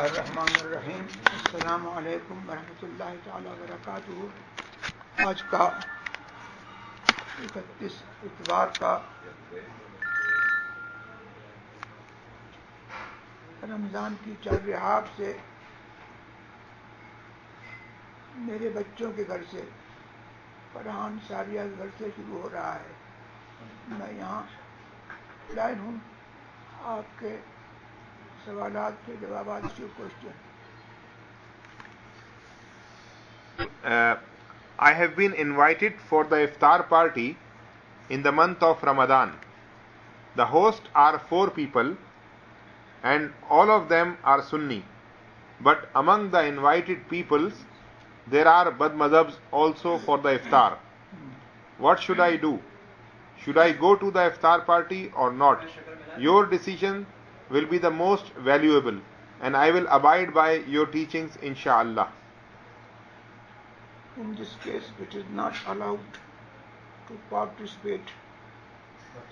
اللہ الرحمن الرحیم. السلام علیکم ورحمۃ اللہ تعالی وبرکاتہ. آج کا 31 اتوار کا رمضان کی چاررحاب سے میرے بچوں کے گھر سے، فرحان ساریہ کے گھر سے شروع ہو رہا ہے. میں یہاں لائن ہوں. آپ کے سوالات کے جوابات کی question. I have been invited for the iftar party in the month of Ramadan. The hosts are 4 people and all of them are Sunni. But among the invited peoples, there are Bad Madhabs also for the iftar. What should I do? Should I go to the iftar party or not? Your decision will be the most valuable and I will abide by your teachings inshallah. In this case, it is not allowed to participate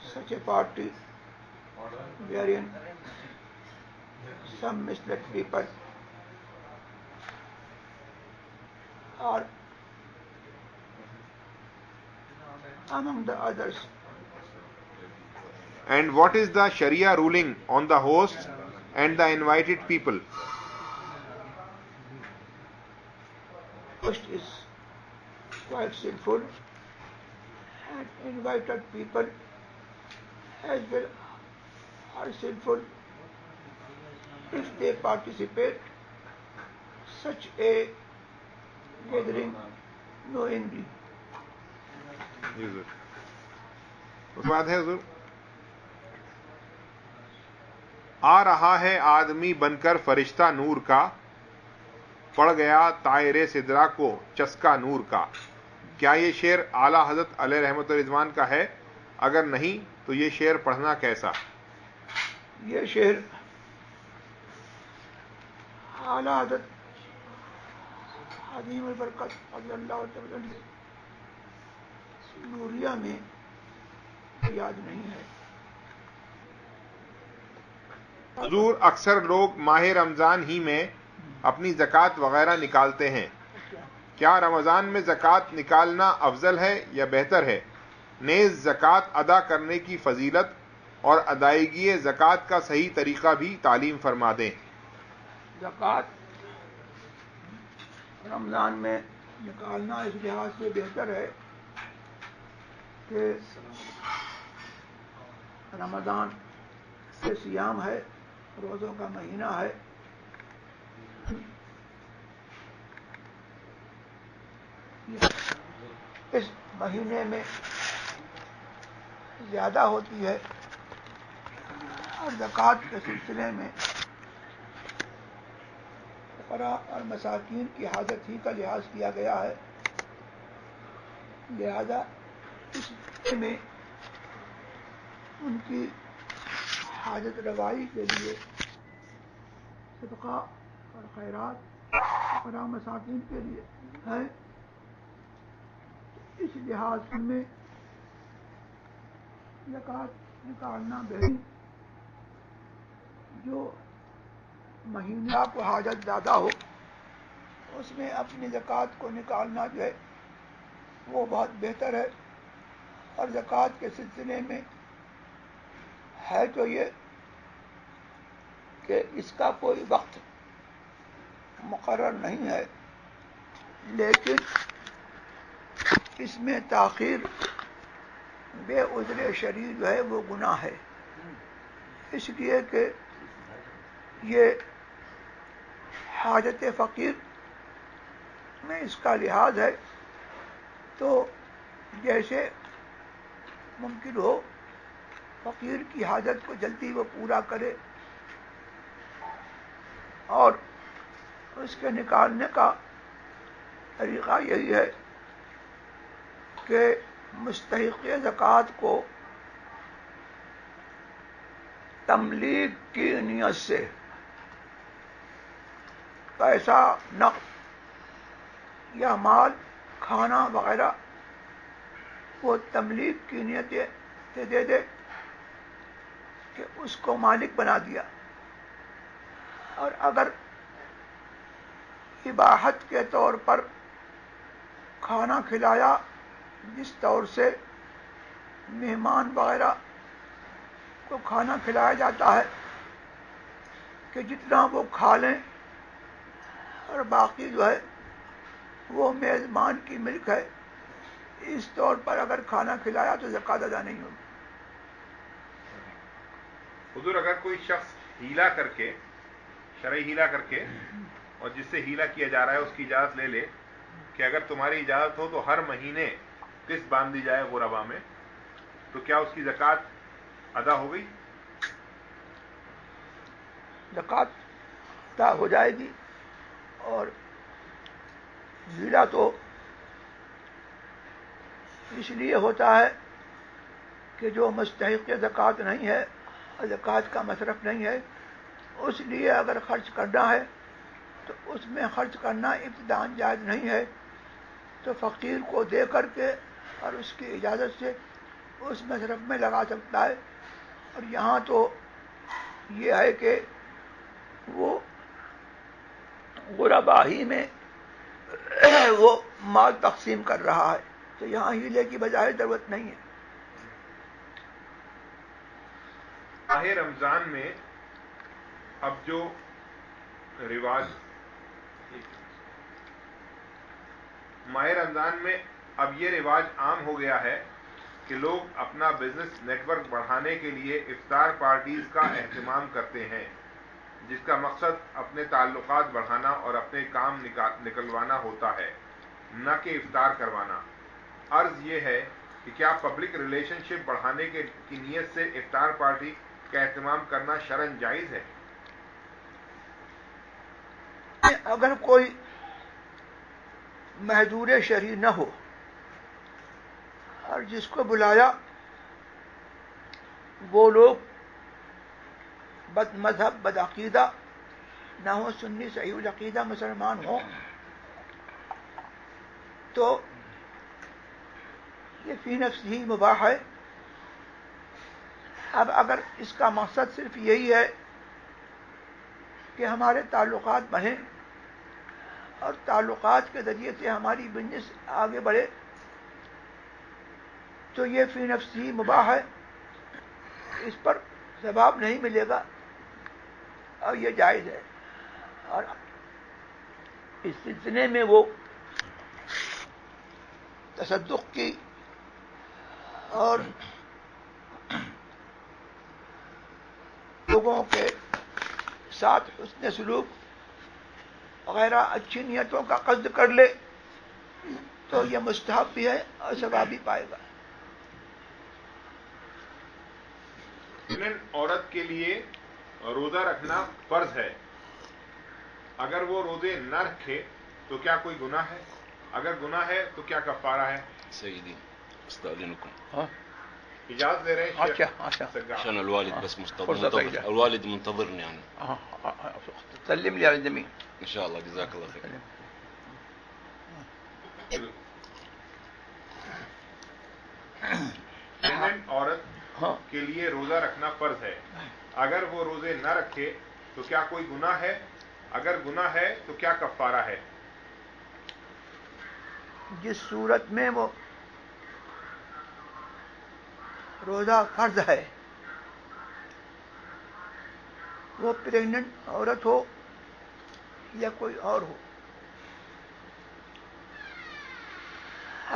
such a party wherein some misled people are among the others. And what is the Sharia ruling on the hosts and the invited people? Host is quite sinful and invited people as well are sinful if they participate such a gathering knowingly. اس کے بعد ہے حضور، آ رہا ہے آدمی بن کر فرشتہ نور کا، پڑ گیا طائر سدرا کو چسکا نور کا. کیا یہ شعر اعلیٰ حضرت علیہ رحمت رضوان کا ہے؟ اگر نہیں تو یہ شعر پڑھنا کیسا؟ یہ شعر اعلیٰ حضرت عظیم البرکت رضی اللہ تعالی عنہ نوریہ میں یاد نہیں ہے. حضور، اکثر لوگ ماہ رمضان ہی میں اپنی زکوٰۃ وغیرہ نکالتے ہیں. کیا رمضان میں زکوٰۃ نکالنا افضل ہے یا بہتر ہے؟ نیز زکوٰۃ ادا کرنے کی فضیلت اور ادائیگی زکوٰۃ کا صحیح طریقہ بھی تعلیم فرما دیں. زکوٰۃ رمضان میں نکالنا اس لحاظ سے بہتر ہے کہ رمضان سے صیام ہے، روزوں کا مہینہ ہے. اس مہینے میں زیادہ ہوتی ہے اور زکوٰۃ کے سلسلے میں فقراء اور مساکین کی حاجت ہی کا لحاظ کیا گیا ہے. لہذا اس میں ان کی حاجت روائی کے لیے صدقہ اور خیرات فقراء مساکین کے لیے ہے. اس لحاظ میں زکوٰۃ نکالنا بہتر. جو مہینہ کو حاجت زیادہ ہو اس میں اپنی زکوٰۃ کو نکالنا جو ہے وہ بہت بہتر ہے. اور زکوٰۃ کے سلسلے میں ہے تو یہ کہ اس کا کوئی وقت مقرر نہیں ہے، لیکن اس میں تاخیر بے عذر شرعی جو ہے وہ گناہ ہے. اس لیے کہ یہ حاجت فقیر میں اس کا لحاظ ہے. تو جیسے ممکن ہو فقیر کی حاجت کو جلدی وہ پورا کرے اور اس کے نکالنے کا طریقہ یہی ہے کہ مستحق زکوٰۃ کو تملیغ کی نیت سے پیسہ، نقد یا مال، کھانا وغیرہ وہ تملیغ کی نیت سے دے دے کہ اس کو مالک بنا دیا. اور اگر اباحت کے طور پر کھانا کھلایا، جس طور سے مہمان وغیرہ کو کھانا کھلایا جاتا ہے کہ جتنا وہ کھا لیں اور باقی جو ہے وہ میزبان کی ملک ہے، اس طور پر اگر کھانا کھلایا تو زکوٰۃ ادا نہیں ہوگی۔ حضور اگر کوئی شخص ہیلا کر کے، شرعی ہیلا کر کے، اور جس سے ہیلا کیا جا رہا ہے اس کی اجازت لے لے کہ اگر تمہاری اجازت ہو تو ہر مہینے قسط باندھ دی جائے غربا میں، تو کیا اس کی زکوٰۃ ادا ہو گئی؟ زکوٰۃ ادا ہو جائے گی، اور ہیلا تو اس لیے ہوتا ہے کہ جو مستحق زکوٰۃ نہیں ہے اور زکوٰۃ کا مصرف نہیں ہے، اس لیے اگر خرچ کرنا ہے تو اس میں خرچ کرنا ابتداءً جائز نہیں ہے، تو فقیر کو دے کر کے اور اس کی اجازت سے اس مصرف میں لگا سکتا ہے۔ اور یہاں تو یہ ہے کہ وہ غربا ہی میں وہ مال تقسیم کر رہا ہے، تو یہاں ہیلے کی بجائے ضرورت نہیں ہے۔ ماہ رمضان میں اب جو رواج، ماہ رمضان میں اب یہ رواج عام ہو گیا ہے کہ لوگ اپنا بزنس نیٹ ورک بڑھانے کے لیے افطار پارٹیز کا اہتمام کرتے ہیں، جس کا مقصد اپنے تعلقات بڑھانا اور اپنے کام نکلوانا ہوتا ہے، نہ کہ افطار کروانا۔ عرض یہ ہے کہ کیا پبلک ریلیشن شپ بڑھانے کی نیت سے افطار پارٹی کا اہتمام کرنا شرعاً جائز ہے؟ اگر کوئی محظور شرعی نہ ہو اور جس کو بلایا وہ لوگ بد مذہب، بد عقیدہ نہ ہو، سنی صحیح العقیدہ مسلمان ہوں، تو یہ فی نفس ہی مباح ہے۔ اب اگر اس کا مقصد صرف یہی ہے کہ ہمارے تعلقات بڑھیں اور تعلقات کے ذریعے سے ہماری بزنس آگے بڑھے، تو یہ فی نفس ہی مباح ہے، اس پر ثواب نہیں ملے گا اور یہ جائز ہے۔ اور اس سلسلے میں وہ تصدق کی اور لوگوں کے ساتھ حسن سلوک وغیرہ اچھی نیتوں کا قصد کر لے تو یہ مستحب بھی ہے اور ثواب بھی پائے گا۔ عورت کے لیے روزہ رکھنا فرض ہے، اگر وہ روزے نہ رکھے تو کیا کوئی گناہ ہے؟ اگر گناہ ہے تو کیا کفارہ ہے؟ سيدي استاذنكم. اجازت دے رہے ہیں شیخ سگار. عشان الوالد بس منتظر، الوالد منتظرني يعني. سلم لي على الجميع ان شاء الله، جزاك الله خير. عورت کے لیے روزہ رکھنا فرض ہے، اگر وہ روزے نہ رکھے تو کیا کوئی گناہ ہے؟ اگر گناہ ہے تو کیا کفارہ ہے؟ جس صورت میں وہ روزہ فرض ہے، وہ پریگننٹ عورت ہو یا کوئی اور ہو،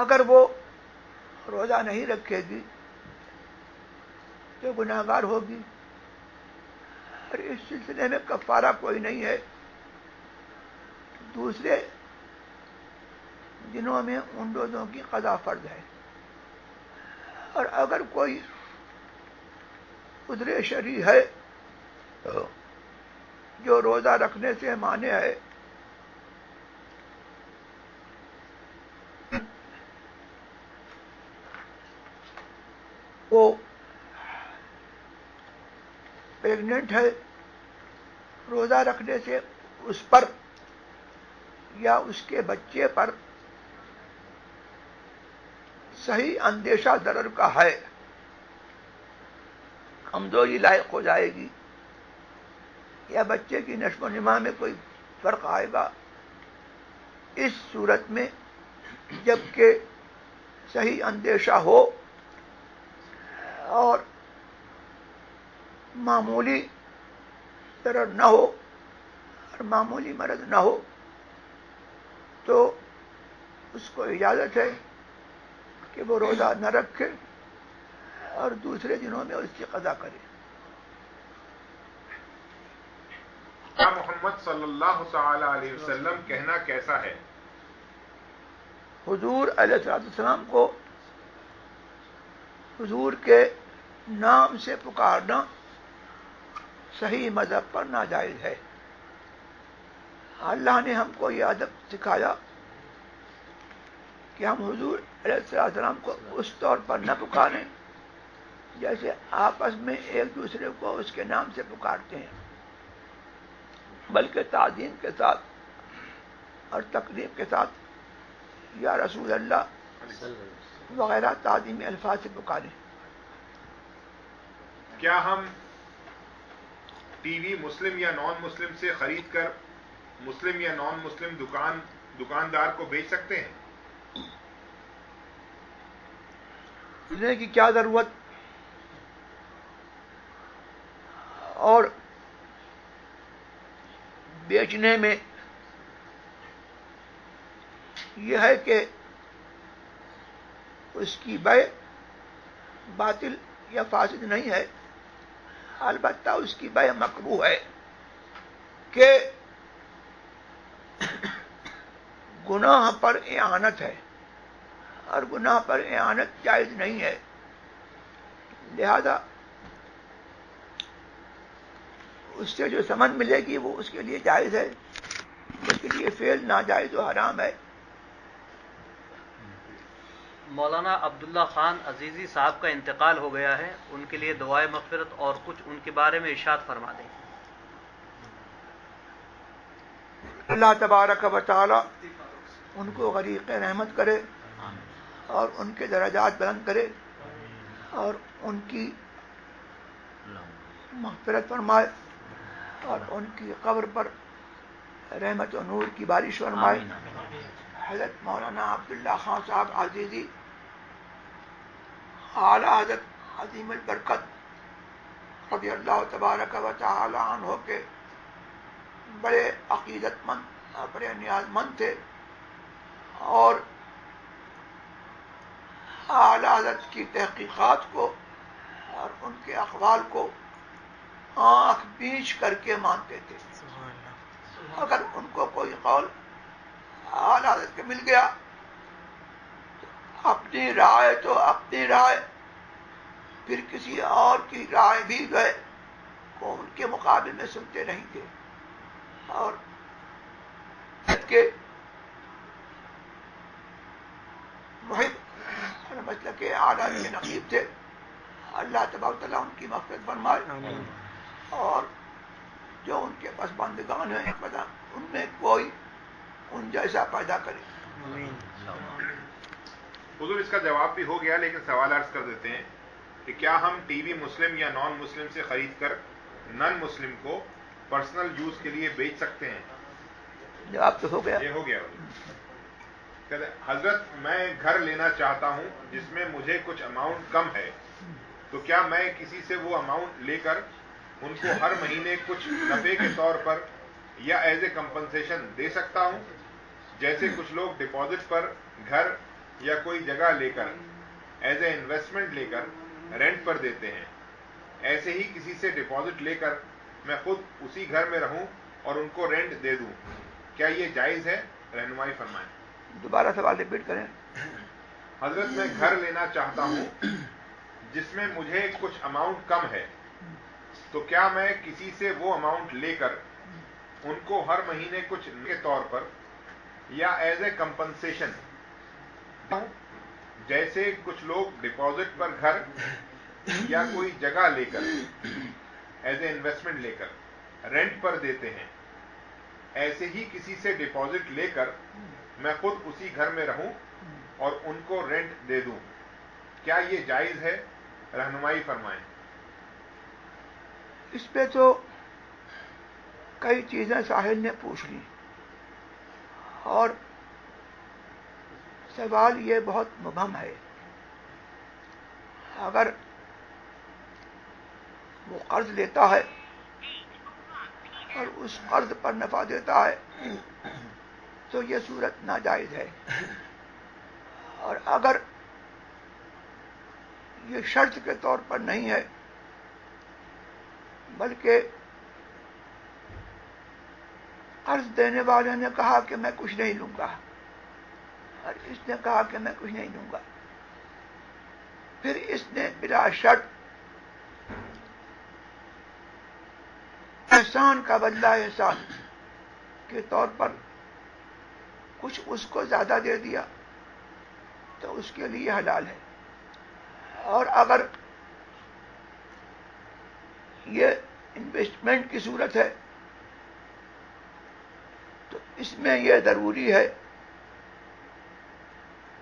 اگر وہ روزہ نہیں رکھے گی تو گناہ گار ہوگی، اور اس سلسلے میں کفارہ کوئی نہیں ہے۔ دوسرے دنوں میں ان روزوں کی قضا فرض ہے۔ اور اگر کوئی عذر شرعی ہے جو روزہ رکھنے سے مانع ہے، وہ پریگننٹ ہے، روزہ رکھنے سے اس پر یا اس کے بچے پر صحیح اندیشہ ضرر کا ہے، کمزوری لاحق ہو جائے گی یا بچے کی نشو و نما میں کوئی فرق آئے گا، اس صورت میں جب کہ صحیح اندیشہ ہو اور معمولی ضرر نہ ہو اور معمولی مرض نہ ہو تو اس کو اجازت ہے کہ وہ روزہ نہ رکھے اور دوسرے دنوں میں اس کی قضا کرے. کیا محمد صلی اللہ تعالی علیہ وسلم کہنا کیسا ہے؟ حضور علیہ السلام کو حضور کے نام سے پکارنا صحیح مذہب پر ناجائز ہے. اللہ نے ہم کو یہ ادب سکھایا کہ ہم حضور علیہ السلام کو اس طور پر نہ پکاریں جیسے آپس میں ایک دوسرے کو اس کے نام سے پکارتے ہیں، بلکہ تعظیم کے ساتھ اور تقریب کے ساتھ یا رسول اللہ وغیرہ تعظیمی الفاظ سے پکاریں. کیا ہم ٹی وی مسلم یا نان مسلم سے خرید کر مسلم یا نان مسلم دکاندار کو بیچ سکتے ہیں؟ لینے کی کیا ضرورت اور بیچنے میں یہ ہے کہ اس کی بیع باطل یا فاسد نہیں ہے، البتہ اس کی بیع مکروہ ہے کہ گناہ پر اعانت ہے اور گناہ پر اعانت جائز نہیں ہے. لہذا اس سے جو ثمن ملے گی وہ اس کے لیے جائز ہے، اس کے لیے فعل ناجائز و حرام ہے. مولانا عبداللہ خان عزیزی صاحب کا انتقال ہو گیا ہے، ان کے لیے دعائے مغفرت اور کچھ ان کے بارے میں ارشاد فرما دیں. اللہ تبارک و تعالی ان کو غریق رحمت کرے اور ان کے درجات بلند کرے اور ان کی مغفرت فرمائے اور ان کی قبر پر رحمت و نور کی بارش فرمائے. حضرت مولانا عبداللہ خان صاحب عزیزی اعلی حضرت عظیم البرکت رضی اللہ تبارک و تعالی عنہ کے بڑے عقیدت مند اور بڑے نیاز مند تھے اور اعلی حضرت کی تحقیقات کو اور ان کے اقوال کو آنکھ بیچ کر کے مانتے تھے. اگر ان کو کوئی قول اعلی حضرت کے مل گیا اپنی رائے تو اپنی رائے، پھر کسی اور کی رائے بھی گئے وہ ان کے مقابلے میں سنتے نہیں تھے. اور کے محب اور مسلک کے اعلیٰ کے نقیب تھے. اللہ تبارک تعالیٰ ان کی مغفرت فرمائے اور جو ان کے پسماندگان ہیں ان میں کوئی ان جیسا پیدا کرے. حضور اس کا جواب بھی ہو گیا لیکن سوال عرض کر دیتے ہیں کہ کیا ہم ٹی وی مسلم یا نان مسلم سے خرید کر نان مسلم کو پرسنل یوز کے لیے بیچ سکتے ہیں؟ جواب تو ہو گیا. یہ ہو گیا. حضرت میں گھر لینا چاہتا ہوں جس میں مجھے کچھ اماؤنٹ کم ہے، تو کیا میں کسی سے وہ اماؤنٹ لے کر ان کو ہر مہینے کچھ نفع کے طور پر یا ایز اے کمپنسیشن دے سکتا ہوں؟ جیسے کچھ لوگ ڈپازٹ پر گھر یا کوئی جگہ لے کر ایز اے انویسٹمنٹ لے کر رینٹ پر دیتے ہیں، ایسے ہی کسی سے ڈپازٹ لے کر میں خود اسی گھر میں رہوں اور ان کو رینٹ دے دوں، کیا یہ جائز ہے؟ رہنمائی فرمائیں. دوبارہ سوال ریپیٹ کریں. حضرت میں گھر لینا چاہتا ہوں جس میں مجھے کچھ اماؤنٹ کم ہے، تو کیا میں کسی سے وہ اماؤنٹ لے کر ان کو ہر مہینے کچھ کے طور پر یا ایز اے کمپنسیشن، جیسے کچھ لوگ ڈپازٹ پر گھر یا کوئی جگہ لے کر ایز اے انویسٹمنٹ لے کر رینٹ پر دیتے ہیں، ایسے ہی کسی سے ڈپازٹ لے کر میں خود اسی گھر میں رہوں اور ان کو رینٹ دے دوں، کیا یہ جائز ہے؟ رہنمائی فرمائیں. اس پہ تو کئی چیزیں ساحل نے پوچھ لی اور سوال یہ بہت مبہم ہے. اگر وہ قرض لیتا ہے اور اس قرض پر نفع دیتا ہے تو یہ صورت ناجائز ہے، اور اگر یہ شرط کے طور پر نہیں ہے بلکہ قرض دینے والے نے کہا کہ میں کچھ نہیں لوں گا اور اس نے کہا کہ میں کچھ نہیں لوں گا، پھر اس نے بلا شرط احسان کا بدلہ احسان کے طور پر کچھ اس کو زیادہ دے دیا تو اس کے لیے حلال ہے. اور اگر یہ انویسٹمنٹ کی صورت ہے تو اس میں یہ ضروری ہے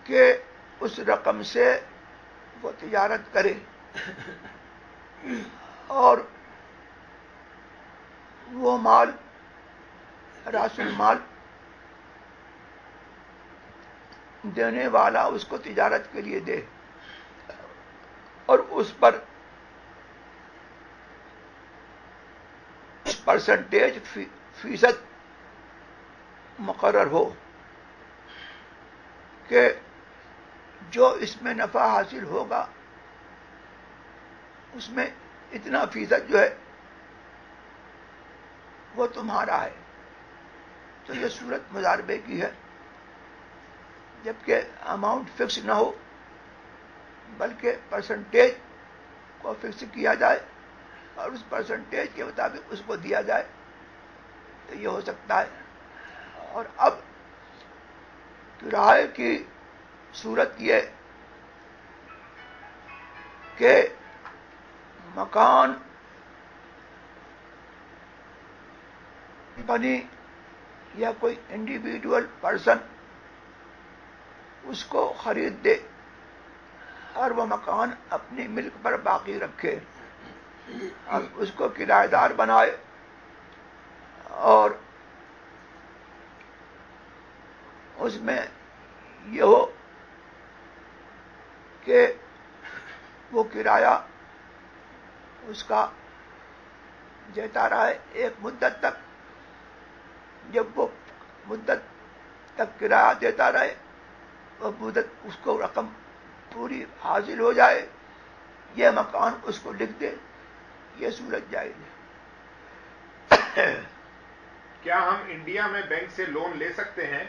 کہ اس رقم سے وہ تجارت کرے اور وہ مال راس المال دینے والا اس کو تجارت کے لیے دے اور اس پر پرسنٹیج فیصد مقرر ہو کہ جو اس میں نفع حاصل ہوگا اس میں اتنا فیصد جو ہے وہ تمہارا ہے. تو یہ صورت مضاربے کی ہے، جبکہ اماؤنٹ فکس نہ ہو بلکہ پرسنٹیج کو فکس کیا جائے اور اس پرسنٹیج کے مطابق اس کو دیا جائے تو یہ ہو سکتا ہے. اور اب کرائے کی صورت یہ کہ مکان کمپنی یا کوئی انڈیویجول پرسن اس کو خرید دے اور وہ مکان اپنی ملک پر باقی رکھے اور اس کو کرایہ دار بنائے اور اس میں یہ ہو کہ وہ کرایہ اس کا دیتا رہے ایک مدت تک. جب وہ مدت تک کرایہ دیتا رہے وہ مدت اس کو رقم پوری حاصل ہو جائے یہ مکان اس کو لکھ دے، یہ صورت جائز ہے. کیا ہم انڈیا میں بینک سے لون لے سکتے ہیں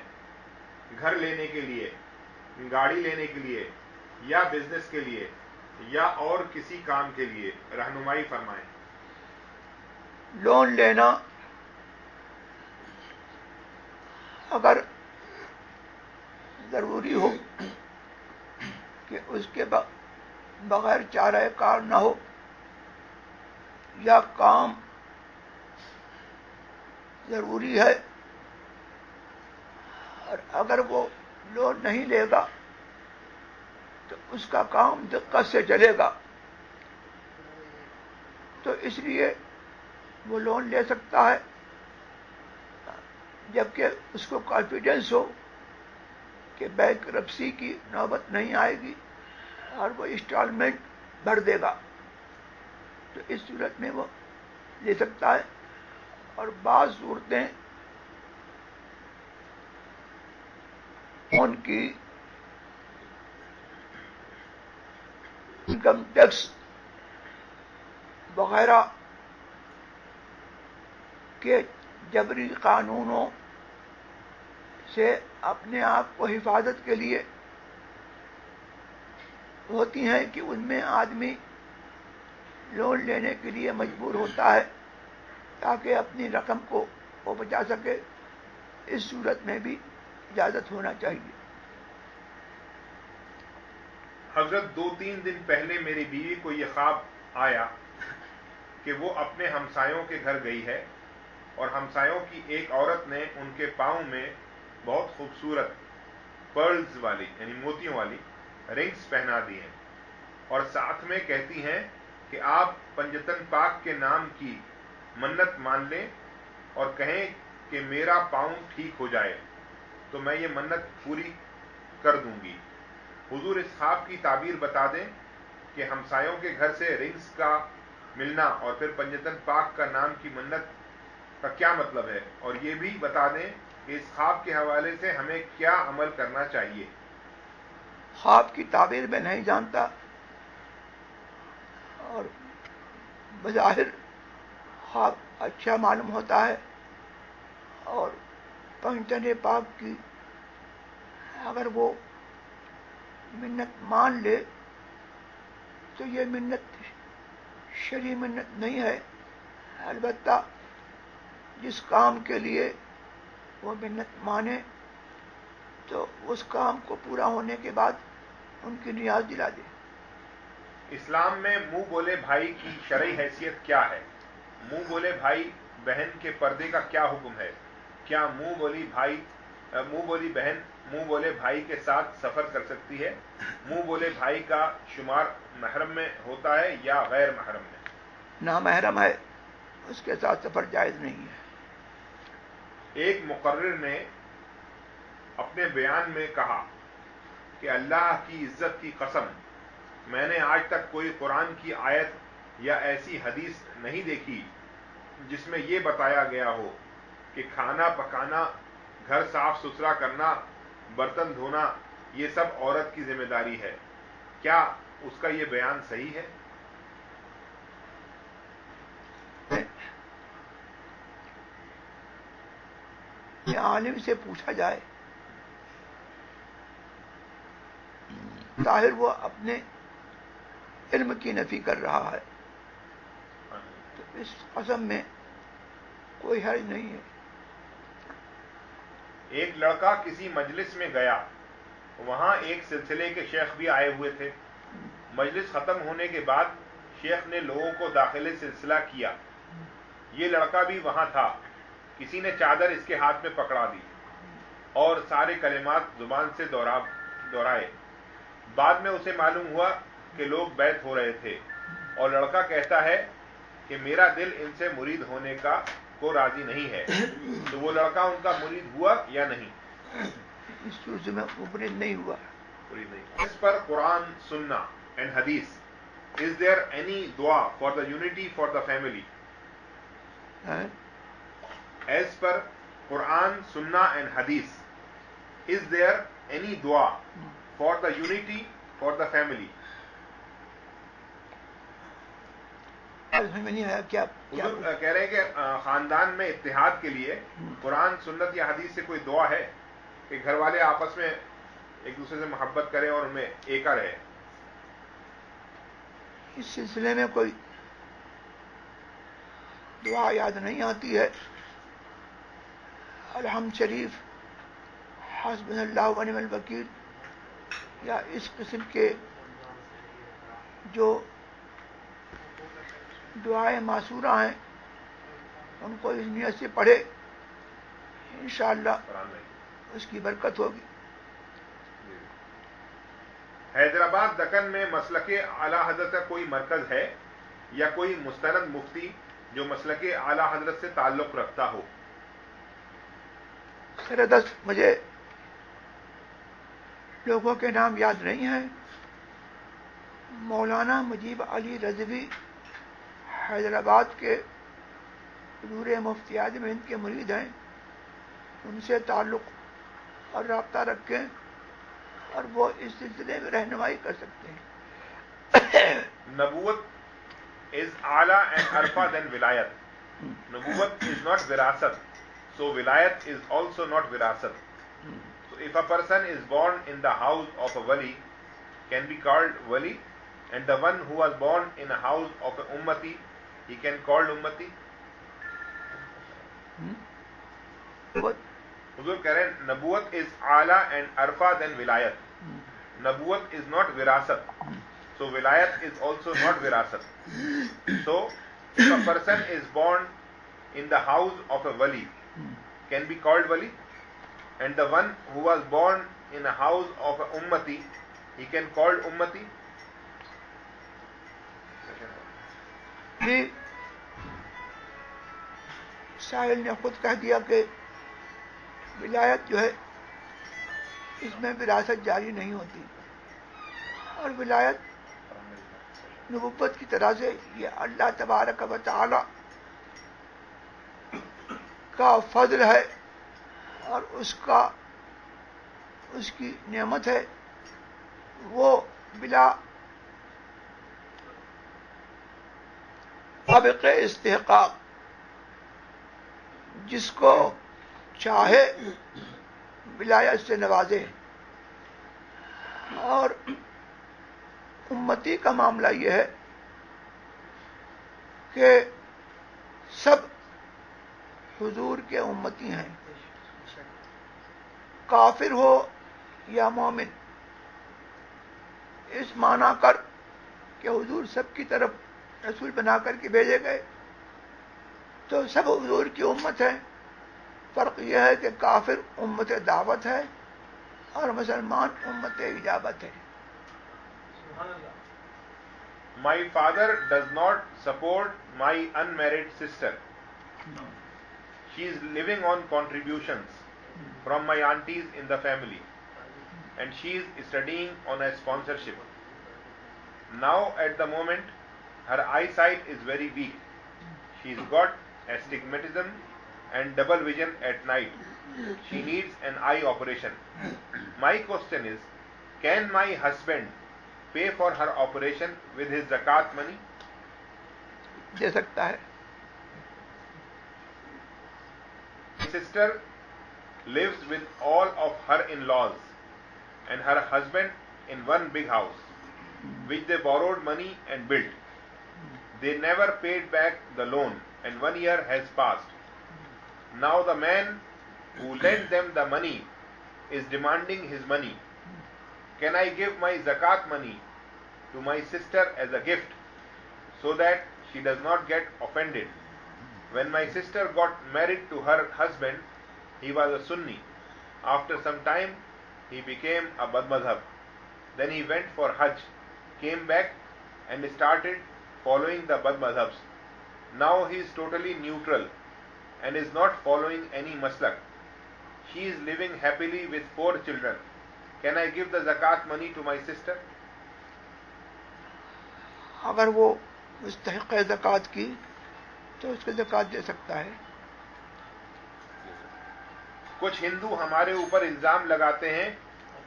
گھر لینے کے لیے، گاڑی لینے کے لیے یا بزنس کے لیے یا اور کسی کام کے لیے؟ رہنمائی فرمائیں. لون لینا اگر ضروری ہو کہ اس کے بغیر چارہ کار نہ ہو یا کام ضروری ہے اور اگر وہ لون نہیں لے گا تو اس کا کام دقت سے چلے گا تو اس لیے وہ لون لے سکتا ہے جبکہ اس کو کانفیڈنس ہو کہ بینک رپسی کی نوبت نہیں آئے گی اور وہ انسٹالمنٹ بھر دے گا تو اس صورت میں وہ لے سکتا ہے. اور بعض صورتیں ان کی انکم ٹیکس وغیرہ کے جبری قانونوں سے اپنے آپ کو حفاظت کے لیے ہوتی ہیں کہ ان میں آدمی لون لینے کے لیے مجبور ہوتا ہے تاکہ اپنی رقم کو وہ بچا سکے. اس صورت میں بھی اجازت ہونا چاہیے. حضرت 2-3 دن پہلے میری بیوی کو یہ خواب آیا کہ وہ اپنے ہمسایوں کے گھر گئی ہے اور ہمسایوں کی ایک عورت نے ان کے پاؤں میں بہت خوبصورت پرلز والی یعنی موتیوں والی رنگز پہنا دی ہیں اور ساتھ میں کہتی ہیں کہ آپ پنجتن پاک کے نام کی منت مان لیں اور کہیں کہ میرا پاؤں ٹھیک ہو جائے. تو میں یہ منت پوری کر دوں گی. حضور اس خواب کی تعبیر بتا دیں کہ ہمسایوں کے گھر سے رنگز کا ملنا اور پھر پنجتن پاک کا نام کی منت کا کیا مطلب ہے, اور یہ بھی بتا دیں کہ اس خواب کے حوالے سے ہمیں کیا عمل کرنا چاہیے. خواب کی تعبیر میں نہیں جانتا, اور بظاہر خواب اچھا معلوم ہوتا ہے, اور پنجتن پاک کی اگر وہ منت مان لے تو یہ منت شرعی منت نہیں ہے. البتہ جس کام کے لیے وہ منت مانے تو اس کام کو پورا ہونے کے بعد ان کی نیاز دلا دے. اسلام میں منہ بولے بھائی کی شرعی حیثیت کیا ہے؟ منہ بولے بھائی بہن کے پردے کا کیا حکم ہے؟ کیا منہ بولی بہن منہ بولے بھائی کے ساتھ سفر کر سکتی ہے؟ منہ بولے بھائی کا شمار محرم میں ہوتا ہے یا غیر محرم میں؟ نامحرم ہے, اس کے ساتھ سفر جائز نہیں ہے. ایک مقرر نے اپنے بیان میں کہا کہ اللہ کی عزت کی قسم, میں نے آج تک کوئی قرآن کی آیت یا ایسی حدیث نہیں دیکھی جس میں یہ بتایا گیا ہو کہ کھانا پکانا, گھر صاف ستھرا کرنا, برتن دھونا یہ سب عورت کی ذمہ داری ہے. کیا اس کا یہ بیان صحیح ہے؟ یہ عالم سے پوچھا جائے. ظاہر وہ اپنے علم کی نفی کر رہا ہے, تو اس قسم میں کوئی حرج نہیں ہے. ایک لڑکا کسی مجلس میں گیا, وہاں ایک سلسلے کے شیخ بھی آئے ہوئے تھے. مجلس ختم ہونے کے بعد شیخ نے لوگوں کو داخل سلسلہ کیا. یہ لڑکا بھی وہاں تھا. کسی نے چادر اس کے ہاتھ میں پکڑا دی اور سارے کلمات زبان سے دہرائے. بعد میں اسے معلوم ہوا کہ لوگ بیعت ہو رہے تھے, اور لڑکا کہتا ہے کہ میرا دل ان سے مرید ہونے کو راضی نہیں ہے. تو وہ لڑکا ان کا مرید ہوا یا نہیں؟ اس سلسلے میں مرید نہیں ہوا. اس پر قرآن, سننا اینڈ حدیث, is there any dua for the unity for the family? As per Quran, Sunnah and Hadith, is there any dua for the unity for the family? حضور کہہ رہے ہیں کہ خاندان میں اتحاد کے لیے قرآن, سنت یا حدیث سے کوئی دعا ہے کہ گھر والے آپس میں ایک دوسرے سے محبت کریں اور ان میں ایکا رہے؟ اس سلسلے میں کوئی دعا یاد نہیں آتی ہے. الحمد شریف, حسبنا اللہ ونعم الوکیل یا اس قسم کے جو دعائیں معصورہ ہیں ان کو اس نیت سے پڑھے, انشاءاللہ اس کی برکت ہوگی. حیدرآباد دکن میں مسلک اعلی حضرت کا کوئی مرکز ہے یا کوئی مستند مفتی جو مسلک اعلی حضرت سے تعلق رکھتا ہو؟ سردست مجھے لوگوں کے نام یاد نہیں ہیں. مولانا مجیب علی رضوی حیدرآباد کے حضور مفتی اعظم ہند کے مرید ہیں, ان سے تعلق اور رابطہ رکھیں اور وہ اس سلسلے میں رہنمائی کر سکتے ہیں. نبوت is اعلیٰ and arfa than ولایت. نبوت is not wirasat, so wilayat is also not wirasat. So if a person is born in the house of a wali, can be called wali, and the one who was born in a house of a ummati, he can called ummati. حضور کہہ رہے ہیں نبوت is اعلیٰ and arfa than wilayat. نبوت is not wirasat, so wilayat is also not wirasat. So if a person is born in the house of a wali, can be called wali, and the one who was born in a house of a ummati, he can called ummati. سائل نے خود کہہ دیا کہ ولایت جو ہے اس میں وراثت جاری نہیں ہوتی، اور ولایت نبوت کی طرح سے یہ اللہ تبارک و تعالی کا فضل ہے اور اس کی نعمت ہے، وہ بلا سابق استحقاق جس کو چاہے ولایت سے نوازے. اور امتی کا معاملہ یہ ہے کہ سب حضور کے امتی ہیں، کافر ہو یا مومن، اس معنی کر کہ حضور سب کی طرف رسول بنا کر کے بھیجے گئے تو سب حضور کی امت ہے. فرق یہ ہے کہ کافر امت دعوت ہے اور مسلمان امت اجابت ہے. My father does not support my unmarried sister. She is living on contributions from my aunties in the family, and she is studying on a sponsorship. Now at the moment her eyesight is very weak. She's got astigmatism and double vision at night. She needs an eye operation. My question is, can my husband pay for her operation with his zakat money? دے سکتا ہے. My sister lives with all of her in-laws and her husband in one big house, which they borrowed money and built. They never paid back the loan and 1 year has passed. Now the man who lent them the money is demanding his money. Can I give my zakat money to my sister as a gift so that she does not get offended? When my sister got married to her husband, he was a Sunni. After some time, he became a Badmadhab. Then he went for Hajj, came back and started following the Badmadhabs. Now he is totally neutral and is not following any maslak. She is living happily with 4 children. Can I give the zakat money to my sister? اگر وہ مستحق ہے زکوٰۃ کی تو اس کو زکوٰۃ دے سکتا ہے. کچھ ہندو ہمارے اوپر الزام لگاتے ہیں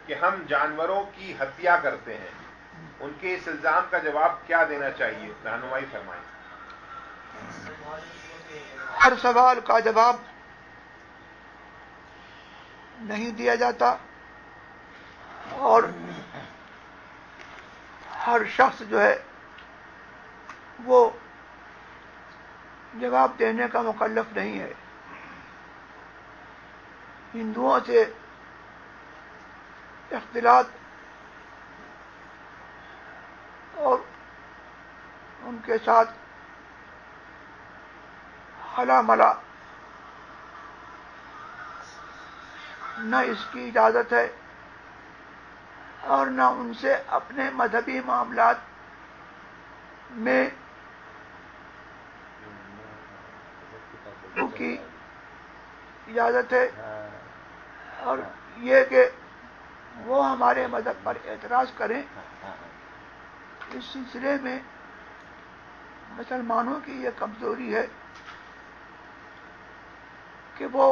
کہ ہم جانوروں کی ہتیا کرتے ہیں. ان کے اس الزام کا جواب کیا دینا چاہیے؟ رہنمائی فرمائیں. ہر سوال کا جواب نہیں دیا جاتا اور ہر شخص جو ہے وہ جواب دینے کا مکلف نہیں ہے. ہندوؤں سے اختلاط اور ان کے ساتھ خلا ملا نہ اس کی اجازت ہے اور نہ ان سے اپنے مذہبی معاملات میں کی اجازت ہے. اور یہ کہ وہ ہمارے مذہب پر اعتراض کریں، اس سلسلے میں مسلمانوں کی یہ کمزوری ہے کہ وہ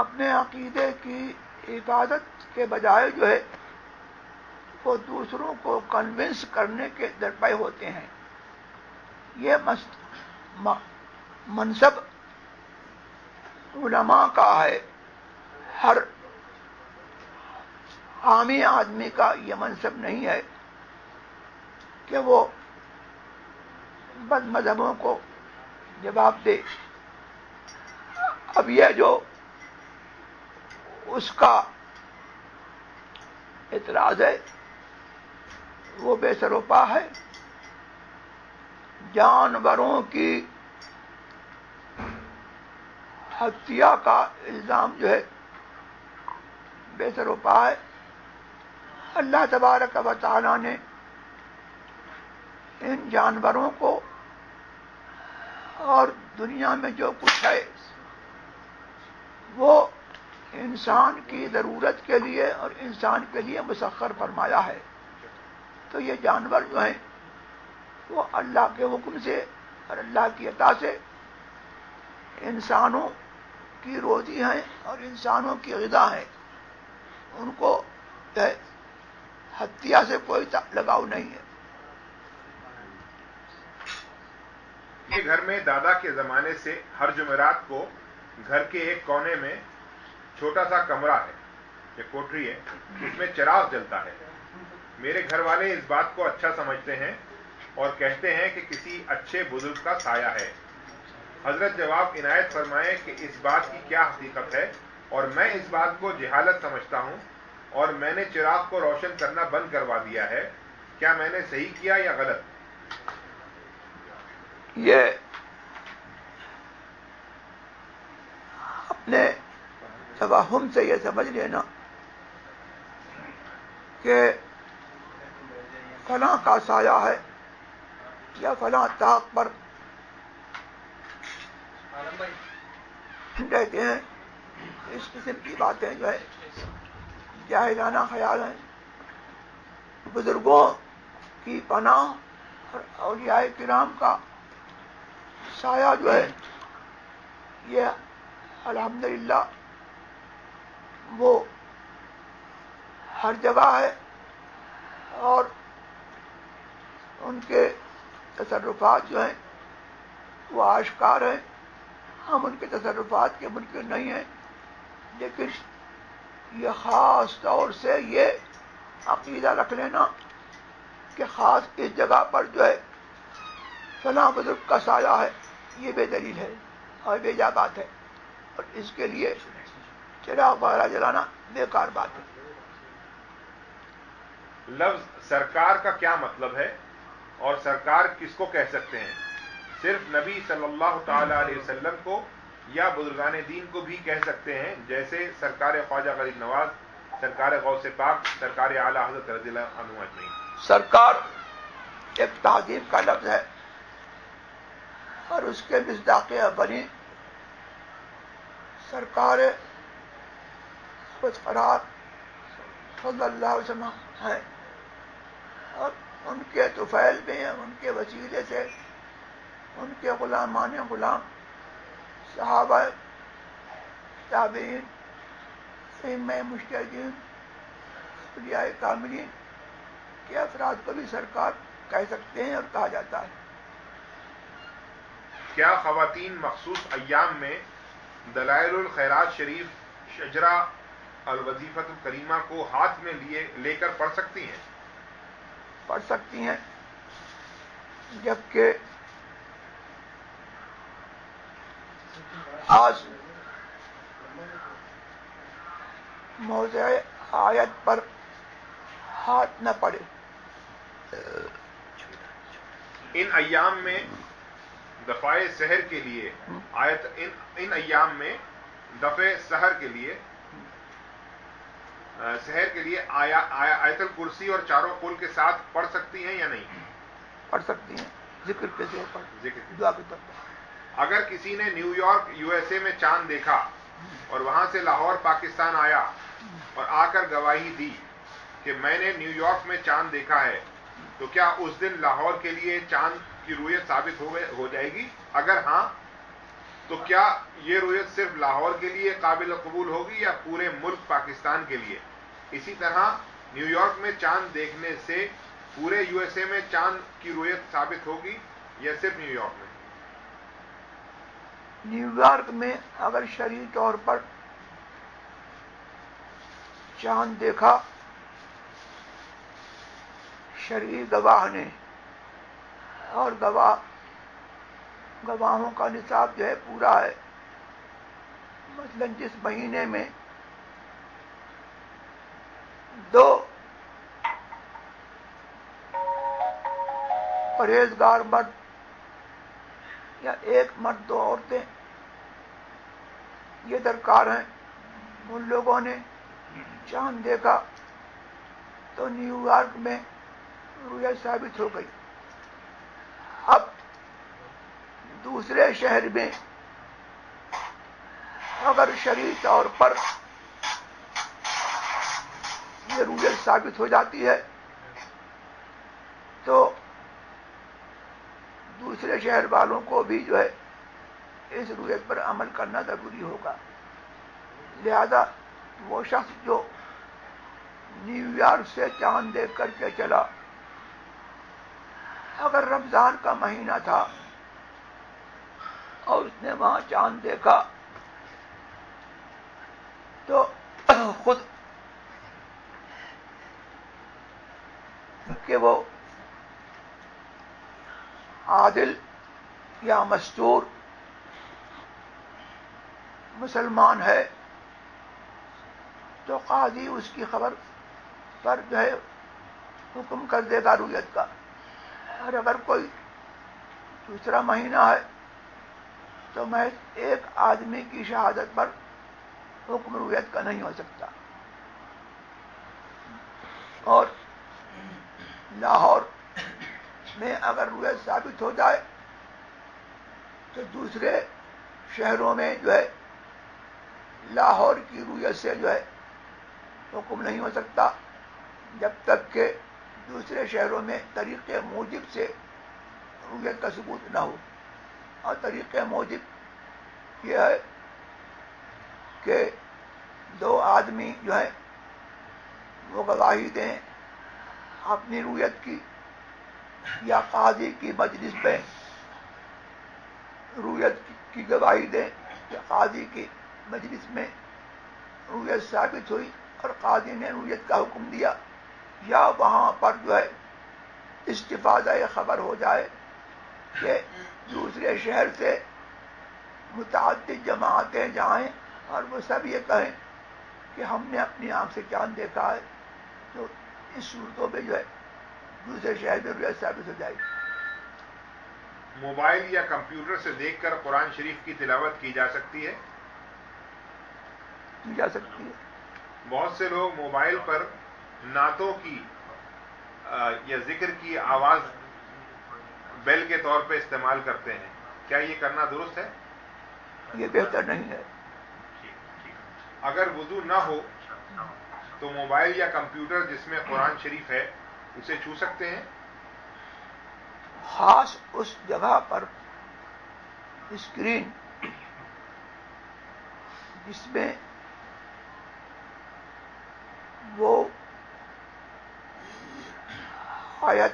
اپنے عقیدے کی حفاظت کے بجائے جو ہے وہ دوسروں کو کنونس کرنے کے درپے ہوتے ہیں. یہ منصب علماء کا ہے، ہر عامی آدمی کا یہ منصب نہیں ہے کہ وہ بد مذہبوں کو جواب دے. اب یہ جو اس کا اعتراض ہے وہ بے سر و پا ہے. جانوروں کی ہتیا کا الزام جو ہے بے سر و پا ہے. اللہ تبارک و تعالی نے ان جانوروں کو اور دنیا میں جو کچھ ہے وہ انسان کی ضرورت کے لیے اور انسان کے لیے مسخر فرمایا ہے. تو یہ جانور جو ہیں وہ اللہ کے حکم سے اور اللہ کی عطا سے انسانوں کی روزی ہیں اور انسانوں کی غذا ہیں. ان کو ہتھیا سے کوئی لگاؤ نہیں ہے. یہ گھر میں دادا کے زمانے سے ہر جمعرات کو گھر کے ایک کونے میں چھوٹا سا کمرہ ہے یا کوٹری ہے، اس میں چراغ جلتا ہے. میرے گھر والے اس بات کو اچھا سمجھتے ہیں اور کہتے ہیں کہ کسی اچھے بزرگ کا سایہ ہے. حضرت جواب عنایت فرمائیں کہ اس بات کی کیا حقیقت ہے، اور میں اس بات کو جہالت سمجھتا ہوں اور میں نے چراغ کو روشن کرنا بند کروا دیا ہے. کیا میں نے صحیح کیا یا غلط؟ یہ اپنے توہم سے یہ سمجھ لینا کہ فلاں کا سایہ ہے یا فلاں طاق پر رہتے ہیں، اس قسم کی باتیں جو ہے جاہلانہ خیال ہیں. بزرگوں کی پناہ اور اولیاء کرام کا سایہ جو ہے یہ الحمدللہ وہ ہر جگہ ہے، اور ان کے تصرفات جو ہیں وہ آشکار ہیں. ہم ان کے تصرفات کے منکر نہیں ہیں، لیکن یہ خاص طور سے یہ عقیدہ رکھ لینا کہ خاص اس جگہ پر جو ہے فلاں بزرگ کا سایہ ہے، یہ بے دلیل ہے اور بے جا بات ہے، اور اس کے لیے چراغ وغیرہ جلانا بیکار بات ہے. لفظ سرکار کا کیا مطلب ہے اور سرکار کس کو کہہ سکتے ہیں؟ صرف نبی صلی اللہ تعالی علیہ وسلم کو یا بزرگان دین کو بھی کہہ سکتے ہیں، جیسے سرکار خواجہ غریب نواز، سرکار غوث پاک، سرکار اعلی حضرت رضی اللہ عنہ اجمعین؟ سرکار ایک تعظیم کا لفظ ہے اور اس کے مصداقیہ بنی سرکار فرات صلی اللہ علیہ وسلم ہیں، اور ان کے طفیل میں ان کے وسیلے سے ان کے غلامان غلام صحابہ تابعین ائمہ مجتہدین اولیاء کاملین کے افراد کو بھی سرکار کہہ سکتے ہیں اور کہا جاتا ہے. کیا خواتین مخصوص ایام میں دلائل الخیرات شریف شجرہ الوظیفۃ الکریمہ کو ہاتھ میں لے کر پڑھ سکتی ہیں؟ پڑھ سکتی ہیں، جبکہ آج موضع آیت پر ہاتھ نہ پڑے. ان ایام میں دفع سحر کے لیے ان ایام میں دفع سحر کے لیے آیت الکرسی اور چاروں قول کے ساتھ پڑھ سکتی ہیں یا نہیں؟ پڑھ سکتی ہیں، ذکر کے طور پر، ذکر دعا کے طور پر. اگر کسی نے نیو یارک USA میں چاند دیکھا اور وہاں سے لاہور پاکستان آیا اور آ کر گواہی دی کہ میں نے نیو یارک میں چاند دیکھا ہے، تو کیا اس دن لاہور کے لیے چاند کی رویت ثابت ہو جائے گی؟ اگر ہاں تو کیا یہ رویت صرف لاہور کے لیے قابل قبول ہوگی یا پورے ملک پاکستان کے لیے؟ اسی طرح نیو یارک میں چاند دیکھنے سے پورے USA میں چاند کی رویت ثابت ہوگی یا صرف نیو یارک میں؟ نیو یارک میں اگر شرعی طور پر چاند دیکھا شرعی گواہ نے، اور گواہوں کا نصاب جو ہے پورا ہے، مثلا جس مہینے میں 2 پرہیزگار مرد یا 1 مرد 2 عورتیں یہ درکار ہیں، ان لوگوں نے چاند دیکھا تو نیو یارک میں رویت ثابت ہو گئی. اب دوسرے شہر میں اگر شرعی طور پر یہ رویت ثابت ہو جاتی ہے تو دوسرے شہر والوں کو بھی جو ہے اس رویت پر عمل کرنا ضروری ہوگا. لہذا وہ شخص جو نیو یارک سے چاند دیکھ کر کے چلا، اگر رمضان کا مہینہ تھا اور اس نے وہاں چاند دیکھا تو خود کہ وہ عادل یا مستور مسلمان ہے تو قاضی اس کی خبر پر جو ہے حکم کر دے گا رویت کا. اور اگر کوئی دوسرا مہینہ ہے تو میں ایک آدمی کی شہادت پر حکم رویت کا نہیں ہو سکتا. اور لاہور میں اگر رویت ثابت ہو جائے تو دوسرے شہروں میں جو ہے لاہور کی رویت سے جو ہے حکم نہیں ہو سکتا جب تک کہ دوسرے شہروں میں طریقے موجب سے رویت کا ثبوت نہ ہو. اور طریقے موجب یہ ہے کہ دو آدمی جو ہے وہ گواہی دیں اپنی رویت کی، یا قاضی کی مجلس میں رویت کی گواہی دیں کہ قاضی کی مجلس میں رویت ثابت ہوئی اور قاضی نے رویت کا حکم دیا، یا وہاں پر جو ہے استفادہ خبر ہو جائے کہ دوسرے شہر سے متعدد جماعتیں جائیں اور وہ سب یہ کہیں کہ ہم نے اپنی آنکھ سے چاند دیکھا ہے، تو اس صورتوں میں جو ہے دوسرے شہر میں رویت ثابت ہو جائے گی. موبائل یا کمپیوٹر سے دیکھ کر قرآن شریف کی تلاوت کی جا سکتی ہے؟ کی جا سکتی ہے. بہت سے لوگ موبائل پر نعتوں کی یا ذکر کی آواز بیل کے طور پہ استعمال کرتے ہیں، کیا یہ کرنا درست ہے؟ یہ بہتر نہیں ہے. اگر وضو نہ ہو تو موبائل یا کمپیوٹر جس میں قرآن شریف ہے اسے چھو سکتے ہیں؟ خاص اس جگہ پر اسکرین جس میں وہ آیت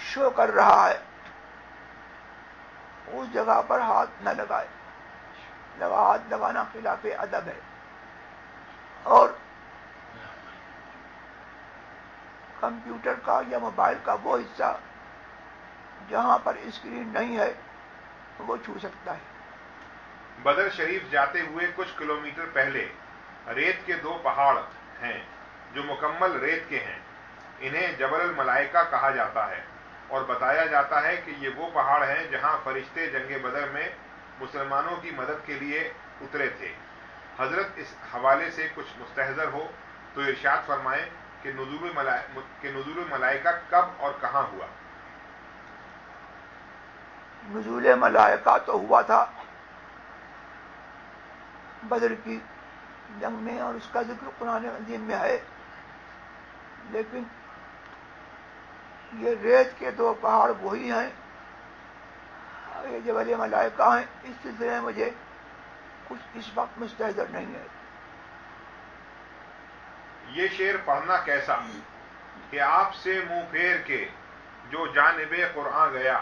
شو کر رہا ہے اس جگہ پر ہاتھ نہ لگائے. ہاتھ لگانا خلاف ادب ہے. اور کمپیوٹر کا یا موبائل کا وہ حصہ جہاں پر اسکرین نہیں ہے وہ چھو سکتا ہے. بدر شریف جاتے ہوئے کچھ کلومیٹر پہلے ریت کے دو پہاڑ ہیں جو مکمل ریت کے ہیں. انہیں جبل الملائکہ کہا جاتا ہے اور بتایا جاتا ہے کہ یہ وہ پہاڑ ہیں جہاں فرشتے جنگ بدر میں مسلمانوں کی مدد کے لیے اترے تھے. حضرت اس حوالے سے کچھ مستحضر ہو تو ارشاد فرمائیں کہ نزول ملائکہ کب اور کہاں ہوا؟ نزول ملائکہ تو ہوا تھا بدر کی جنگ میں اور اس کا ذکر قرآن عظیم میں ہے، لیکن یہ ریت کے دو پہاڑ وہی ہیں، یہ جبل ملائکہ ہیں. اس سلسلے میں مجھے کچھ اس وقت مستحضر نہیں ہے. یہ شعر پڑھنا کیسا کہ آپ سے منہ پھیر کے جو جانب قرآن گیا،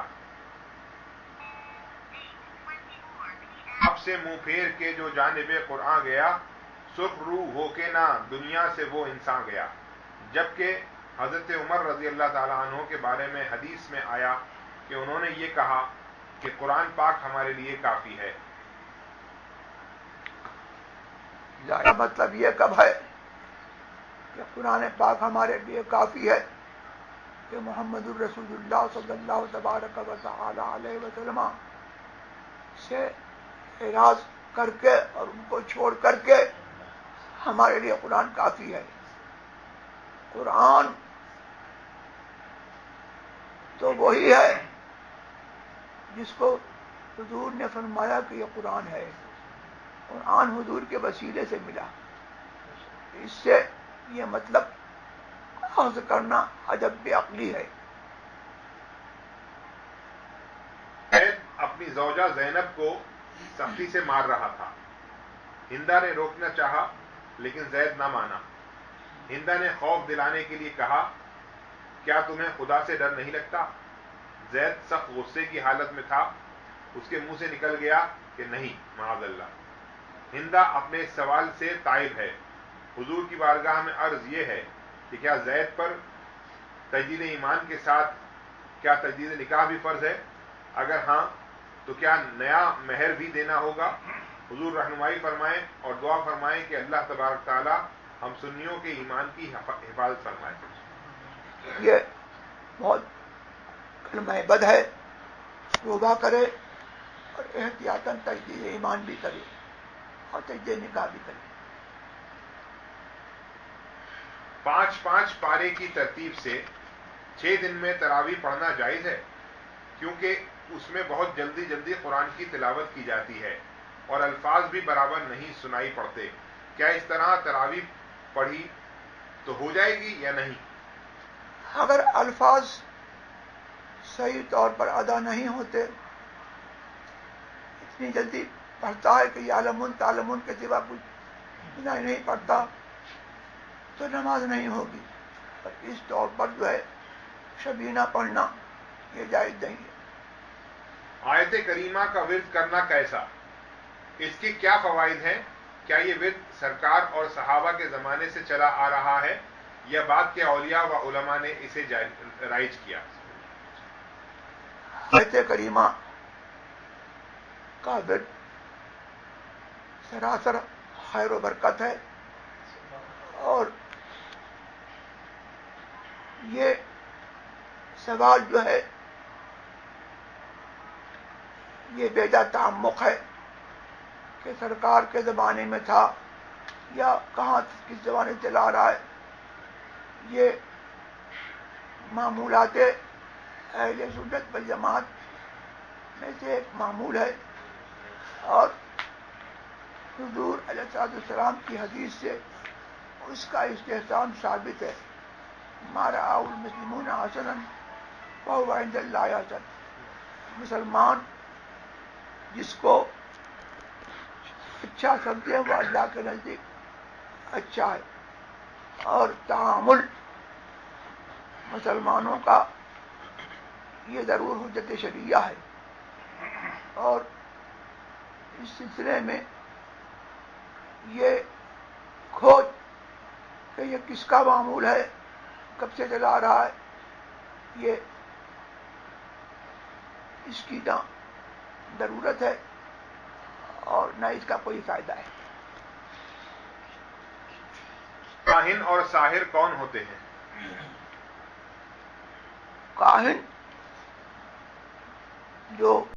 آپ سے منہ پھیر کے جو جانب قرآن گیا، سرخ روح ہو کے نہ دنیا سے وہ انسان گیا. جبکہ حضرت عمر رضی اللہ تعالیٰ عنہ کے بارے میں حدیث میں آیا کہ انہوں نے یہ کہا کہ قرآن پاک ہمارے لیے کافی ہے. مطلب یہ کب ہے کہ قرآن پاک ہمارے لیے کافی ہے کہ محمد الرسول اللہ صلی اللہ تبارک و تعالی علیہ وسلم سے اعراض کر کے اور ان کو چھوڑ کر کے ہمارے لیے قرآن کافی ہے. قرآن تو وہی ہے جس کو حضور نے فرمایا کہ یہ قرآن ہے. قرآن حضور کے وسیلے سے ملا. اس سے یہ مطلب اخذ کرنا عجب بے عقلی ہے. زید اپنی زوجہ زینب کو سختی سے مار رہا تھا. ہندا نے روکنا چاہا لیکن زید نہ مانا. ہندا نے خوف دلانے کے لیے کہا کیا تمہیں خدا سے ڈر نہیں لگتا؟ زید سخت غصے کی حالت میں تھا. اس کے منہ سے نکل گیا کہ نہیں معاذ اللہ. ہندا اپنے سوال سے تائب ہے. حضور کی بارگاہ میں عرض یہ ہے کہ کیا زید پر تجدید ایمان کے ساتھ کیا تجدید نکاح بھی فرض ہے؟ اگر ہاں تو کیا نیا مہر بھی دینا ہوگا؟ حضور رہنمائی فرمائیں اور دعا فرمائیں کہ اللہ تبارک تعالی ہم سنیوں کے ایمان کی حفاظت فرمائے. یہ بہت کلمہ بد ہے. توبہ کرے اور احتیاطاً تجدید ایمان بھی کرے اور تجدید نکاح بھی کرے. 5 پارے کی ترتیب سے 6 دن میں تراویح پڑھنا جائز ہے کیونکہ اس میں بہت جلدی قرآن کی تلاوت کی جاتی ہے اور الفاظ بھی برابر نہیں سنائی پڑتے. کیا اس طرح تراویح پڑھی تو ہو جائے گی یا نہیں؟ اگر الفاظ صحیح طور پر ادا نہیں ہوتے، اتنی جلدی پڑھتا ہے کہ یعلمون تعلمون کے سوا کچھ نہیں پڑھتا تو نماز نہیں ہوگی. اور اس طور پر جو ہے شبینہ پڑھنا یہ جائز نہیں ہے. آیت کریمہ کا ورد کرنا کیسا؟ اس کے کیا فوائد ہیں؟ کیا یہ ورد سرکار اور صحابہ کے زمانے سے چلا آ رہا ہے یا بعد کے اولیاء و علماء نے اسے رائج کیا؟ آیت کریمہ کا ورد سراسر خیر و برکت ہے اور یہ سوال جو ہے یہ بیجا تعمق ہے کہ سرکار کے زمانے میں تھا یا کہاں کس زمانے چلا آ رہا ہے. یہ معمولات اہل سنت والجماعت میں سے ایک معمول ہے اور حضور علیہ السلام کی حدیث سے اس کا استحسان ثابت ہے. ما رآہ المسلمون حسنا فہو عند اللہ حسن. مسلمان جس کو اچھا سمجھے وہ اللہ کے نزدیک اچھا ہے. اور تعامل مسلمانوں کا یہ ضرور حجت شرعیہ ہے. اور اس سلسلے میں یہ کھوج کہ یہ کس کا معمول ہے، کب سے چلا آ رہا ہے، یہ اس کی نہ ضرورت ہے اور نہ اس کا کوئی فائدہ ہے. کاہن اور ساحر کون ہوتے ہیں؟ کاہن جو